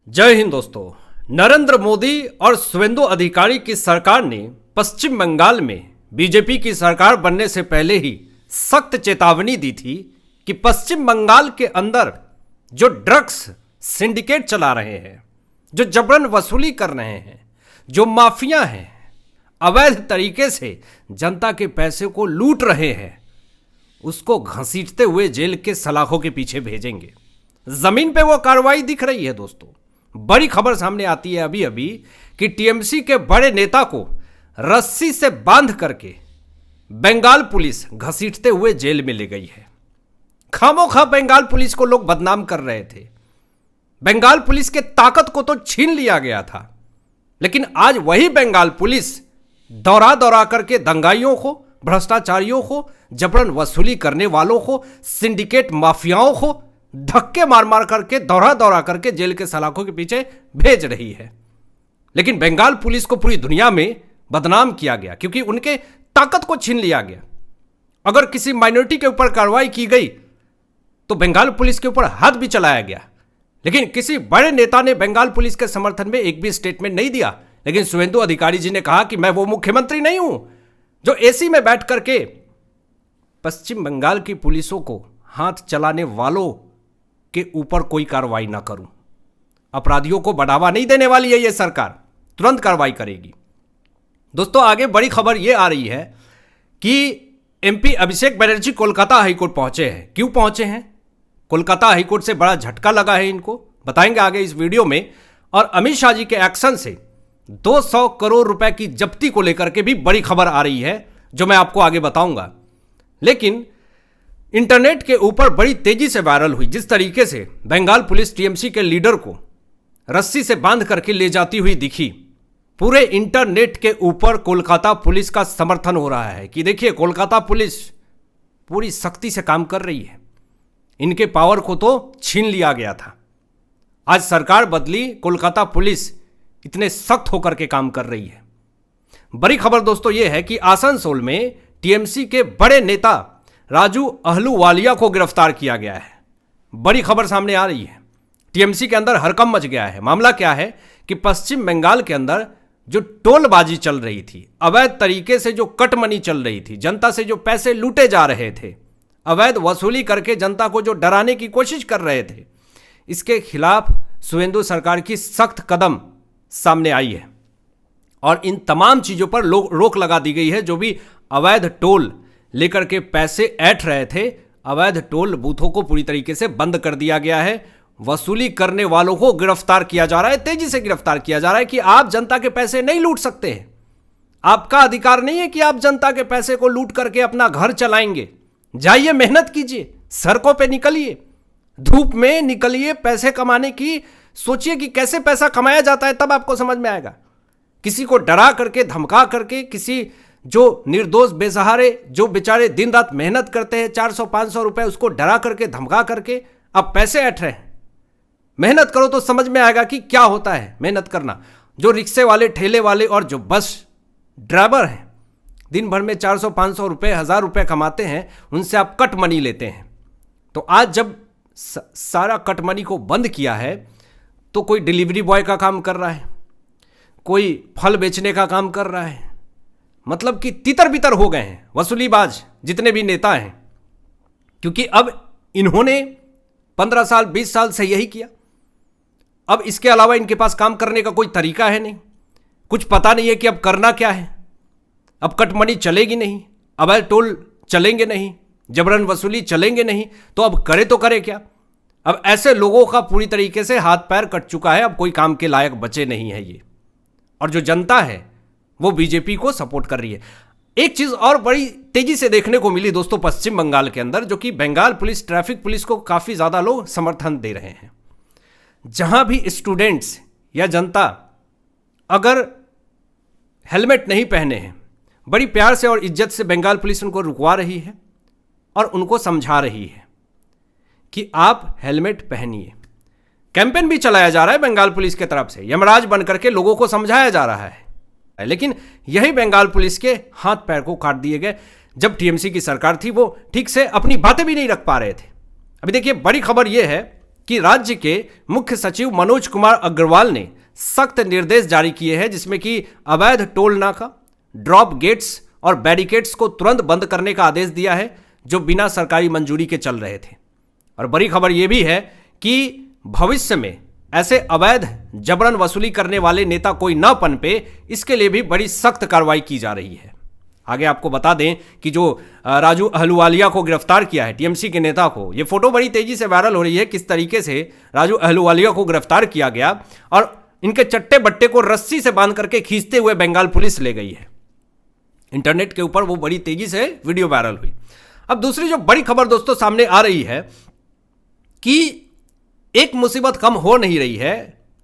जय हिंद दोस्तों। नरेंद्र मोदी और शुवेंदु अधिकारी की सरकार ने पश्चिम बंगाल में बीजेपी की सरकार बनने से पहले ही सख्त चेतावनी दी थी कि पश्चिम बंगाल के अंदर जो ड्रग्स सिंडिकेट चला रहे हैं, जो जबरन वसूली कर रहे हैं, जो माफिया हैं, अवैध तरीके से जनता के पैसे को लूट रहे हैं, उसको घसीटते हुए जेल के सलाखों के पीछे भेजेंगे। जमीन पे वो कार्रवाई दिख रही है दोस्तों। बड़ी खबर सामने आती है अभी अभी कि टीएमसी के बड़े नेता को रस्सी से बांध करके बंगाल पुलिस घसीटते हुए जेल में ले गई है। खामोखा बंगाल पुलिस को लोग बदनाम कर रहे थे। बंगाल पुलिस के ताकत को तो छीन लिया गया था, लेकिन आज वही बंगाल पुलिस दौरा दौरा करके दंगाइयों को, भ्रष्टाचारियों को, जबरन वसूली करने वालों को, सिंडिकेट माफियाओं को धक्के मार मार करके, दौरा दौरा करके जेल के सलाखों के पीछे भेज रही है। लेकिन बंगाल पुलिस को पूरी दुनिया में बदनाम किया गया क्योंकि उनके ताकत को छीन लिया गया। अगर किसी माइनॉरिटी के ऊपर कार्रवाई की गई तो बंगाल पुलिस के ऊपर हाथ भी चलाया गया, लेकिन किसी बड़े नेता ने बंगाल पुलिस के समर्थन में एक भी स्टेटमेंट नहीं दिया। लेकिन शुवेंदु अधिकारी जी ने कहा कि मैं वो मुख्यमंत्री नहीं हूं जो एसी में बैठ करके पश्चिम बंगाल की पुलिसों को हाथ चलाने वालों के ऊपर कोई कार्रवाई ना करूं। अपराधियों को बढ़ावा नहीं देने वाली है ये सरकार, तुरंत कार्रवाई करेगी। दोस्तों, आगे बड़ी खबर ये आ रही है कि एमपी अभिषेक बनर्जी कोलकाता हाईकोर्ट पहुंचे हैं। क्यों पहुंचे हैं? कोलकाता हाईकोर्ट से बड़ा झटका लगा है इनको, बताएंगे आगे इस वीडियो में। और अमित शाह जी के एक्शन से 200 करोड़ रुपए की जब्ती को लेकर के भी बड़ी खबर आ रही है, जो मैं आपको आगे बताऊंगा। लेकिन इंटरनेट के ऊपर बड़ी तेजी से वायरल हुई जिस तरीके से बंगाल पुलिस टीएमसी के लीडर को रस्सी से बांध करके ले जाती हुई दिखी। पूरे इंटरनेट के ऊपर कोलकाता पुलिस का समर्थन हो रहा है कि देखिए, कोलकाता पुलिस पूरी सख्ती से काम कर रही है, इनके पावर को तो छीन लिया गया था। आज सरकार बदली, कोलकाता पुलिस इतने सख्त होकर के काम कर रही है। बड़ी खबर दोस्तों यह है कि आसनसोल में टीएमसी के बड़े नेता राजू अहलूवालिया को गिरफ्तार किया गया है। बड़ी खबर सामने आ रही है। टीएमसी के अंदर हड़कंप मच गया है। मामला क्या है कि पश्चिम बंगाल के अंदर जो टोलबाजी चल रही थी, अवैध तरीके से जो कटमनी चल रही थी, जनता से जो पैसे लूटे जा रहे थे, अवैध वसूली करके जनता को जो डराने की कोशिश कर रहे थे, इसके खिलाफ शुवेंदु सरकार की सख्त कदम सामने आई है और इन तमाम चीजों पर रोक लगा दी गई है। जो भी अवैध टोल लेकर के पैसे ऐंठ रहे थे, अवैध टोल बूथों को पूरी तरीके से बंद कर दिया गया है। वसूली करने वालों को गिरफ्तार किया जा रहा है, तेजी से गिरफ्तार किया जा रहा है कि आप जनता के पैसे नहीं लूट सकते हैं। आपका अधिकार नहीं है कि आप जनता के पैसे को लूट करके अपना घर चलाएंगे। जाइए, मेहनत कीजिए, सड़कों पे निकलिए, धूप में निकलिए, पैसे कमाने की सोचिए कि कैसे पैसा कमाया जाता है, तब आपको समझ में आएगा। किसी को डरा करके, धमका करके, किसी जो निर्दोष बेसहारे, जो बेचारे दिन रात मेहनत करते हैं, 400-500 रुपए, उसको डरा करके, धमका करके अब पैसे ऐंठ रहे हैं। मेहनत करो तो समझ में आएगा कि क्या होता है मेहनत करना। जो रिक्शे वाले, ठेले वाले और जो बस ड्राइवर हैं, दिन भर में 400-500 रुपए, 1000 रुपए कमाते हैं, उनसे आप कट मनी लेते हैं। तो आज जब सारा कट मनी को बंद किया है तो कोई डिलीवरी बॉय का काम कर रहा है, कोई फल बेचने का काम कर रहा है। मतलब कि तितर बितर हो गए हैं वसूलीबाज जितने भी नेता हैं, क्योंकि अब इन्होंने 15 साल 20 साल से यही किया। अब इसके अलावा इनके पास काम करने का कोई तरीका है नहीं, कुछ पता नहीं है कि अब करना क्या है। अब कटमनी चलेगी नहीं, अवैध टोल चलेंगे नहीं, जबरन वसूली चलेंगे नहीं, तो अब करे तो करे क्या। अब ऐसे लोगों का पूरी तरीके से हाथ पैर कट चुका है, अब कोई काम के लायक बचे नहीं है ये। और जो जनता है वो बीजेपी को सपोर्ट कर रही है। एक चीज और बड़ी तेजी से देखने को मिली दोस्तों पश्चिम बंगाल के अंदर, जो कि बंगाल पुलिस, ट्रैफिक पुलिस को काफी ज्यादा लोग समर्थन दे रहे हैं। जहां भी स्टूडेंट्स या जनता अगर हेलमेट नहीं पहने हैं, बड़ी प्यार से और इज्जत से बंगाल पुलिस उनको रुकवा रही है और उनको समझा रही है कि आप हेलमेट पहनिए। कैंपेन भी चलाया जा रहा है बंगाल पुलिस की तरफ से, यमराज बनकर के लोगों को समझाया जा रहा है। लेकिन यही बंगाल पुलिस के हाथ पैर को काट दिए गए। जब टीएमसी की सरकार थी वो ठीक से अपनी बातें भी नहीं रख पा रहे थे। अभी देखिए, बड़ी खबर यह है कि राज्य के मुख्य सचिव मनोज कुमार अग्रवाल ने सख्त निर्देश जारी किए हैं, जिसमें कि अवैध टोल नाका, ड्रॉप गेट्स और बैरिकेड्स को तुरंत बंद करने का आदेश दिया है, जो बिना सरकारी मंजूरी के चल रहे थे। और बड़ी खबर यह भी है कि भविष्य में ऐसे अवैध जबरन वसूली करने वाले नेता कोई न पनपे, इसके लिए भी बड़ी सख्त कार्रवाई की जा रही है। आगे आपको बता दें कि जो राजू अहलुवालिया को गिरफ्तार किया है, टीएमसी के नेता को, ये फोटो बड़ी तेजी से वायरल हो रही है, किस तरीके से राजू अहलुवालिया को गिरफ्तार किया गया और इनके चट्टे बट्टे को रस्सी से बांध करके खींचते हुए बंगाल पुलिस ले गई है। इंटरनेट के ऊपर वो बड़ी तेजी से वीडियो वायरल हुई। अब दूसरी जो बड़ी खबर दोस्तों सामने आ रही है कि एक मुसीबत कम हो नहीं रही है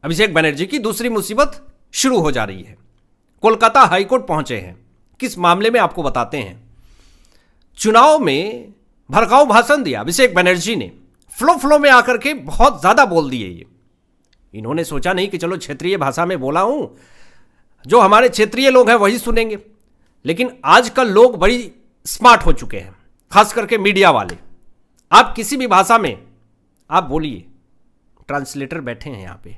अभिषेक बनर्जी की, दूसरी मुसीबत शुरू हो जा रही है। कोलकाता हाईकोर्ट पहुंचे हैं, किस मामले में आपको बताते हैं। चुनाव में भड़काऊ भाषण दिया अभिषेक बनर्जी ने, फ्लो में आकर के बहुत ज्यादा बोल दिए। ये इन्होंने सोचा नहीं कि चलो क्षेत्रीय भाषा में बोला हूं, जो हमारे क्षेत्रीय लोग हैं वही सुनेंगे, लेकिन आजकल लोग बड़ी स्मार्ट हो चुके हैं, खास करके मीडिया वाले। आप किसी भी भाषा में आप बोलिए, ट्रांसलेटर बैठे हैं यहाँ पे,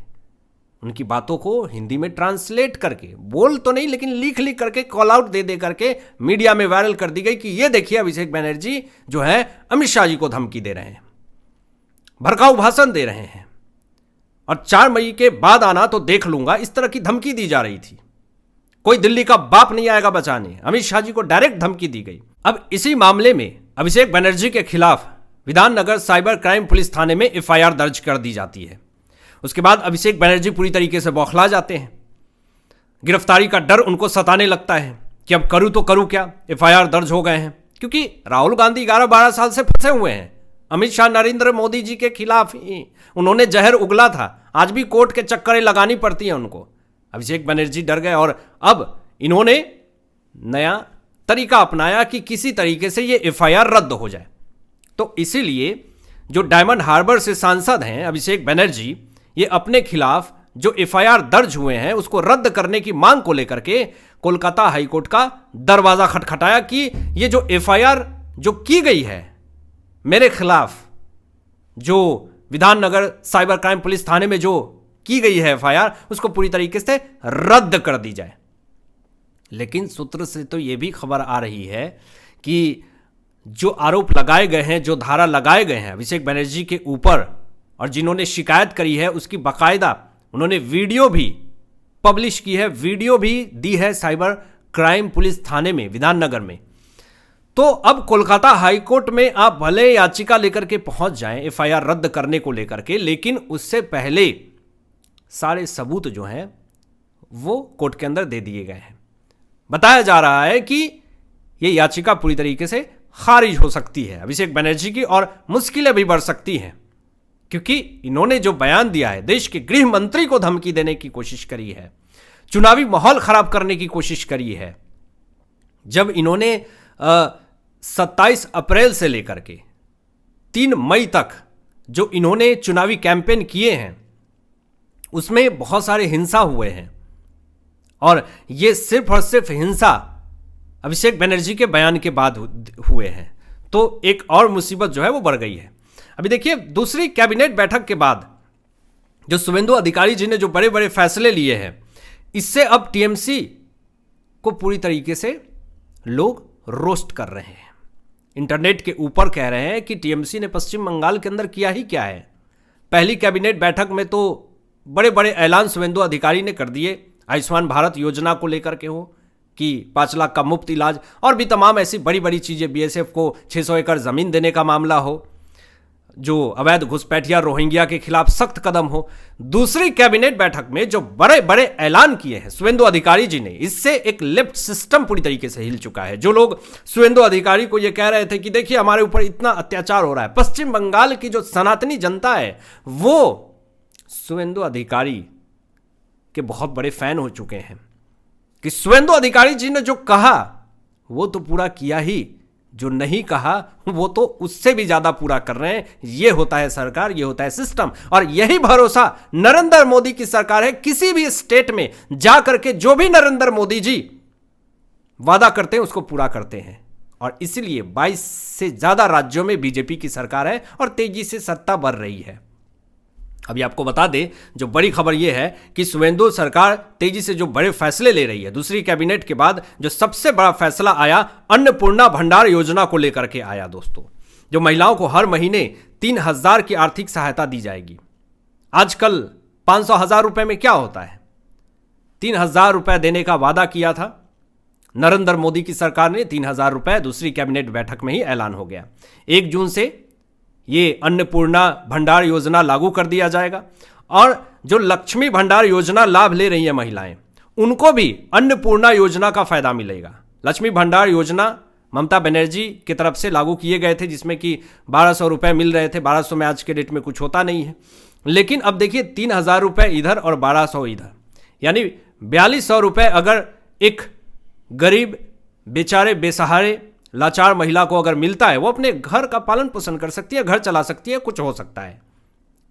उनकी बातों को हिंदी में ट्रांसलेट करके, बोल तो नहीं लेकिन लिख करके, कॉल आउट दे करके मीडिया में वायरल कर दी गई कि ये देखिए अभिषेक बनर्जी जो है अमित शाह जी को धमकी दे रहे हैं, भड़काऊ भाषण दे रहे हैं, और 4 मई के बाद आना तो देख लूंगा, इस तरह की धमकी दी जा रही थी। कोई दिल्ली का बाप नहीं आएगा बचाने, अमित शाह जी को डायरेक्ट धमकी दी गई। अब इसी मामले में अभिषेक बनर्जी के खिलाफ विधाननगर साइबर क्राइम पुलिस थाने में एफआईआर दर्ज कर दी जाती है। उसके बाद अभिषेक बनर्जी पूरी तरीके से बौखला जाते हैं। गिरफ्तारी का डर उनको सताने लगता है कि अब करूं तो करूं क्या। एफआईआर दर्ज हो गए हैं क्योंकि राहुल गांधी 11-12 साल से फंसे हुए हैं। अमित शाह नरेंद्र मोदी जी के खिलाफ ही उन्होंने जहर उगला था, आज भी कोर्ट के चक्करें लगानी पड़ती हैं उनको। अभिषेक बनर्जी डर गए और अब इन्होंने नया तरीका अपनाया कि किसी तरीके से ये एफआईआर रद्द हो जाए। तो इसीलिए जो डायमंड हार्बर से सांसद हैं अभिषेक बनर्जी, ये अपने खिलाफ जो एफआईआर दर्ज हुए हैं उसको रद्द करने की मांग को लेकर के कोलकाता हाईकोर्ट का दरवाजा खटखटाया कि ये जो एफआईआर जो की गई है मेरे खिलाफ, जो विधाननगर साइबर क्राइम पुलिस थाने में जो की गई है एफआईआर, उसको पूरी तरीके से रद्द कर दी जाए। लेकिन सूत्र से तो यह भी खबर आ रही है कि जो आरोप लगाए गए हैं, जो धारा लगाए गए हैं अभिषेक बनर्जी के ऊपर, और जिन्होंने शिकायत करी है उसकी बाकायदा उन्होंने वीडियो भी पब्लिश की है, वीडियो भी दी है साइबर क्राइम पुलिस थाने में विधाननगर में। तो अब कोलकाता हाईकोर्ट में आप भले याचिका लेकर के पहुंच जाएं एफआईआर रद्द करने को लेकर के, लेकिन उससे पहले सारे सबूत जो हैं वो कोर्ट के अंदर दे दिए गए हैं। बताया जा रहा है कि यह याचिका पूरी तरीके से खारिज हो सकती है अभिषेक बनर्जी की, और मुश्किलें भी बढ़ सकती हैं क्योंकि इन्होंने जो बयान दिया है, देश के गृह मंत्री को धमकी देने की कोशिश करी है, चुनावी माहौल खराब करने की कोशिश करी है। जब इन्होंने 27 अप्रैल से लेकर के 3 मई तक जो इन्होंने चुनावी कैंपेन किए हैं उसमें बहुत सारे हिंसा हुए हैं, और ये सिर्फ और सिर्फ हिंसा अभिषेक बनर्जी के बयान के बाद हुए हैं। तो एक और मुसीबत जो है वो बढ़ गई है। अभी देखिए, दूसरी कैबिनेट बैठक के बाद जो शुभेंदु अधिकारी जी ने जो बड़े बड़े फैसले लिए हैं, इससे अब टीएमसी को पूरी तरीके से लोग रोस्ट कर रहे हैं। इंटरनेट के ऊपर कह रहे हैं कि टीएमसी ने पश्चिम बंगाल के अंदर किया ही क्या है। पहली कैबिनेट बैठक में तो बड़े बड़े ऐलान शुभेंदु अधिकारी ने कर दिए, आयुष्मान भारत योजना को लेकर के हो कि 5 लाख का मुफ्त इलाज, और भी तमाम ऐसी बड़ी बड़ी चीज़ें, बीएसएफ को 600 एकड़ ज़मीन देने का मामला हो, जो अवैध घुसपैठिया रोहिंग्या के खिलाफ सख्त कदम हो। दूसरी कैबिनेट बैठक में जो बड़े बड़े ऐलान किए हैं शुभेंदु अधिकारी जी ने, इससे एक लेफ्ट सिस्टम पूरी तरीके से हिल चुका है। जो लोग शुभेंदु अधिकारी को ये कह रहे थे कि देखिए हमारे ऊपर इतना अत्याचार हो रहा है, पश्चिम बंगाल की जो सनातनी जनता है वो शुभेंदु अधिकारी के बहुत बड़े फैन हो चुके हैं कि शुभेंदु अधिकारी जी ने जो कहा वो तो पूरा किया ही, जो नहीं कहा वो तो उससे भी ज्यादा पूरा कर रहे हैं। ये होता है सरकार, ये होता है सिस्टम, और यही भरोसा नरेंद्र मोदी की सरकार है। किसी भी स्टेट में जाकर के जो भी नरेंद्र मोदी जी वादा करते हैं उसको पूरा करते हैं, और इसलिए 22 से ज्यादा राज्यों में बीजेपी की सरकार है और तेजी से सत्ता बढ़ रही है। अभी आपको बता दें, जो बड़ी खबर यह है कि शुवेंदु सरकार तेजी से जो बड़े फैसले ले रही है। दूसरी कैबिनेट के बाद जो सबसे बड़ा फैसला आया, अन्नपूर्णा भंडार योजना को लेकर के आया दोस्तों। जो महिलाओं को हर महीने 3,000 की आर्थिक सहायता दी जाएगी। आजकल 500,000 रुपए में क्या होता है? 3,000 रुपए देने का वादा किया था नरेंद्र मोदी की सरकार ने। 3,000 रुपए दूसरी कैबिनेट बैठक में ही ऐलान हो गया। 1 जून से ये अन्नपूर्णा भंडार योजना लागू कर दिया जाएगा और जो लक्ष्मी भंडार योजना लाभ ले रही है महिलाएं, उनको भी अन्नपूर्णा योजना का फायदा मिलेगा। लक्ष्मी भंडार योजना ममता बनर्जी की तरफ से लागू किए गए थे, जिसमें कि 1,200 रुपए मिल रहे थे। 1,200 में आज के डेट में कुछ होता नहीं है, लेकिन अब देखिए 3,000 रुपए इधर और 1,200 इधर, यानी 4,200 रुपए अगर एक गरीब बेचारे बेसहारे लाचार महिला को अगर मिलता है, वो अपने घर का पालन पोषण कर सकती है, घर चला सकती है, कुछ हो सकता है।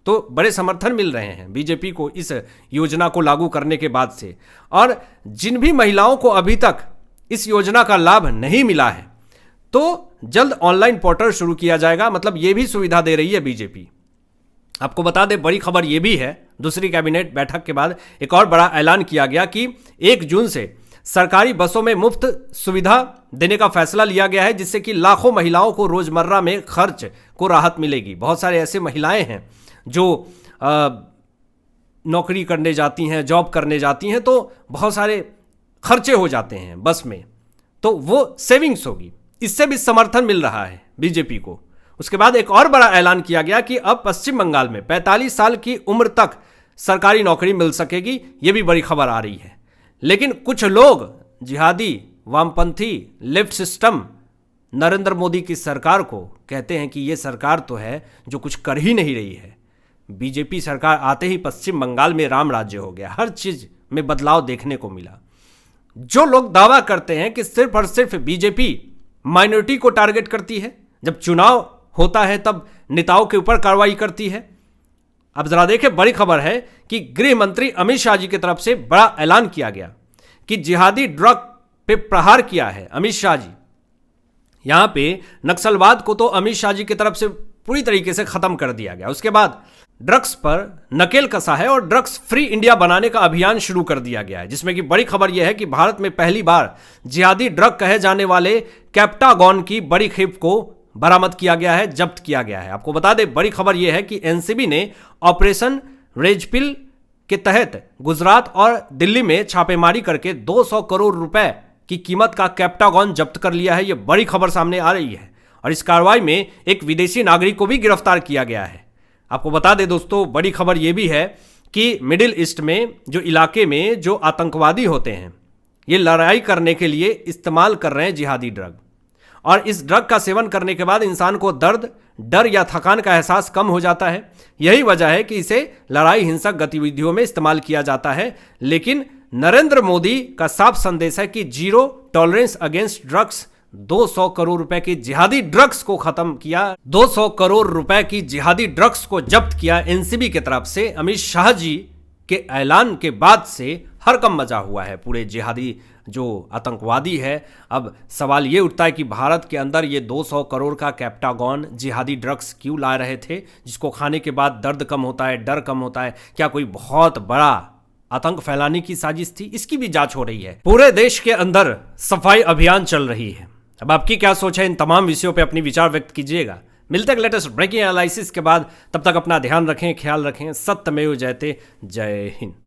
तो बड़े समर्थन मिल रहे हैं बीजेपी को इस योजना को लागू करने के बाद से। और जिन भी महिलाओं को अभी तक इस योजना का लाभ नहीं मिला है, तो जल्द ऑनलाइन पोर्टल शुरू किया जाएगा। मतलब ये भी सुविधा दे रही है बीजेपी। आपको बता दें, बड़ी खबर ये भी है, दूसरी कैबिनेट बैठक के बाद एक और बड़ा ऐलान किया गया कि 1 जून से सरकारी बसों में मुफ्त सुविधा देने का फैसला लिया गया है, जिससे कि लाखों महिलाओं को रोजमर्रा में खर्च को राहत मिलेगी। बहुत सारे ऐसे महिलाएं हैं जो नौकरी करने जाती हैं, जॉब करने जाती हैं, तो बहुत सारे खर्चे हो जाते हैं बस में, तो वो सेविंग्स होगी। इससे भी समर्थन मिल रहा है बीजेपी को। उसके बाद एक और बड़ा ऐलान किया गया कि अब पश्चिम बंगाल में 45 साल की उम्र तक सरकारी नौकरी मिल सकेगी। ये भी बड़ी खबर आ रही है। लेकिन कुछ लोग जिहादी, वामपंथी, लेफ्ट सिस्टम नरेंद्र मोदी की सरकार को कहते हैं कि ये सरकार तो है जो कुछ कर ही नहीं रही है। बीजेपी सरकार आते ही पश्चिम बंगाल में राम राज्य हो गया, हर चीज में बदलाव देखने को मिला। जो लोग दावा करते हैं कि सिर्फ और सिर्फ बीजेपी माइनॉरिटी को टारगेट करती है, जब चुनाव होता है तब नेताओं के ऊपर कार्रवाई करती है। अब जरा देखें, बड़ी खबर है कि गृह मंत्री अमित शाह जी की तरफ से बड़ा ऐलान किया गया कि जिहादी ड्रग पे प्रहार किया है अमित शाह जी। यहां पे नक्सलवाद को तो अमित शाह जी की तरफ से पूरी तरीके से खत्म कर दिया गया। उसके बाद ड्रग्स पर नकेल कसा है और ड्रग्स फ्री इंडिया बनाने का अभियान शुरू कर दिया गया है, जिसमें कि बड़ी खबर यह है कि भारत में पहली बार जिहादी ड्रग कहे जाने वाले कैप्टागॉन की बड़ी खेप को बरामद किया गया है, जब्त किया गया है। आपको बता दें, बड़ी खबर यह है कि एनसीबी ने ऑपरेशन रेडपिल के तहत गुजरात और दिल्ली में छापेमारी करके 200 करोड़ रुपए की कीमत का कैप्टागॉन जब्त कर लिया है। यह बड़ी खबर सामने आ रही है और इस कार्रवाई में एक विदेशी नागरिक को भी गिरफ्तार किया गया है। आपको बता दें दोस्तों, बड़ी खबर यह भी है कि मिडिल ईस्ट में जो इलाके में जो आतंकवादी होते हैं, ये लड़ाई करने के लिए इस्तेमाल कर रहे हैं जिहादी ड्रग। और इस ड्रग का सेवन करने के बाद इंसान को दर्द, डर या थकान का एहसास कम हो जाता है। यही वजह है कि इसे लड़ाई हिंसक गतिविधियों में इस्तेमाल किया जाता है। लेकिन नरेंद्र मोदी का साफ संदेश है कि zero tolerance against drugs. 200 crore रुपए की जिहादी ड्रग्स को खत्म किया, 200 करोड़ रुपए की जिहादी ड्रग्स को जब्त किया एनसीबी की तरफ से। अमित शाह जी के ऐलान के बाद से हरकम मचा हुआ है पूरे जिहादी जो आतंकवादी है। अब सवाल ये उठता है कि भारत के अंदर ये 200 करोड़ का कैप्टागॉन जिहादी ड्रग्स क्यों ला रहे थे, जिसको खाने के बाद दर्द कम होता है, डर कम होता है। क्या कोई बहुत बड़ा आतंक फैलाने की साजिश थी? इसकी भी जांच हो रही है। पूरे देश के अंदर सफाई अभियान चल रही है। अब आपकी क्या सोच है, इन तमाम विषयों पर अपनी विचार व्यक्त कीजिएगा। मिलते हैं लेटेस्ट ब्रेकिंग एनालिसिस के बाद। तब तक अपना ध्यान रखें, ख्याल रखें। सत्यमेव जयते। जय हिंद।